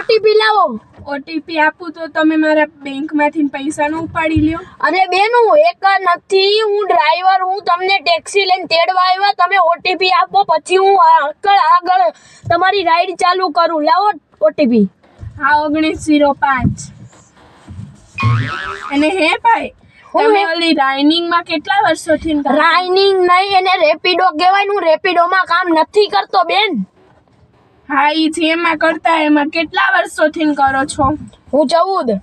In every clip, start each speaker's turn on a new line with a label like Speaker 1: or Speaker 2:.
Speaker 1: OTP લાવો.
Speaker 2: OTP આપું તો તમે મારા બેંકમાંથી પૈસા ન ઉપાડી લ્યો?
Speaker 1: અરે બેન હું એક નથી, હું ડ્રાઈવર, હું તમને ટેક્સી લઈને તેડવા આવ્યા. તમે ઓટીપી આપો પછી હું આગળ તમારી રાઈડ ચાલુ કરું. લાવો ઓટીપી.
Speaker 2: હા 1905. અને હે ભાઈ તમે ઓલી રાઇનિંગમાં કેટલા વર્ષોથી
Speaker 1: રાઇનિંગ નહીં, એને રેપિડો કહેવાય. હું રેપિડોમાં કામ નથી કરતો બેન.
Speaker 2: હા ઈ જેમાં કરતા એમાં કેટલા વર્ષોથી કરો છો?
Speaker 1: હું 14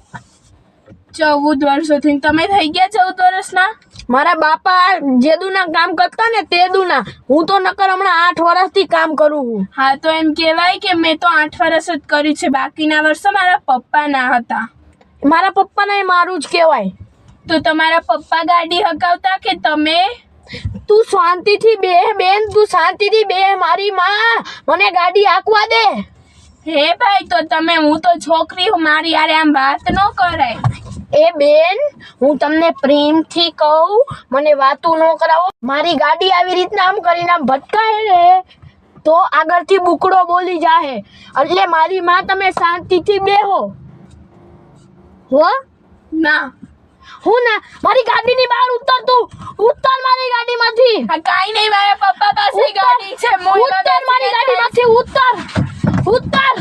Speaker 2: વર્ષોથી. તમે થઈ ગયા 14 વર્ષના?
Speaker 1: મારા બાપા જેદુના કામ કરતા ને તેદુના. હું તો નકર હમણાં 8 વર્ષથી કામ કરું છું.
Speaker 2: હા તો એમ કહેવાય કે મેં તો 8 વર્ષ જ કર્યું છે, બાકીના વર્ષો મારા પપ્પાના હતા.
Speaker 1: મારા પપ્પાના એ મારું જ કહેવાય.
Speaker 2: તો તમારા પપ્પા ગાડી હકાવતા કે તમે?
Speaker 1: તું શાંતિથી બે બેન, તું શાંતિથી બે. મારી માં મને ગાડી હાંકવા દે.
Speaker 2: હે ભાઈ તો તમે, હું તો છોકરી હું, મારી યારે આમ વાત ન કરાય.
Speaker 1: એ બેન હું તમને પ્રેમથી કહું, મને વાતું ન કરાવો. મારી ગાડી આવી રીતના આમ કરીને આમ ભટકાય ને તો આગળથી બુકડો બોલી જાહે. એટલે મારી માં તમે શાંતિથી બેહો. હો
Speaker 2: ના
Speaker 1: હું ના, મારી ગાડીની બહાર ઉતર. તું ઉતર મારી ગાડીમાંથી.
Speaker 2: આ કાઈ નહીં, મારા પપ્પા પાસે ગાડી છે.
Speaker 1: ઉતર મારી ગાડીમાંથી. ઉતર.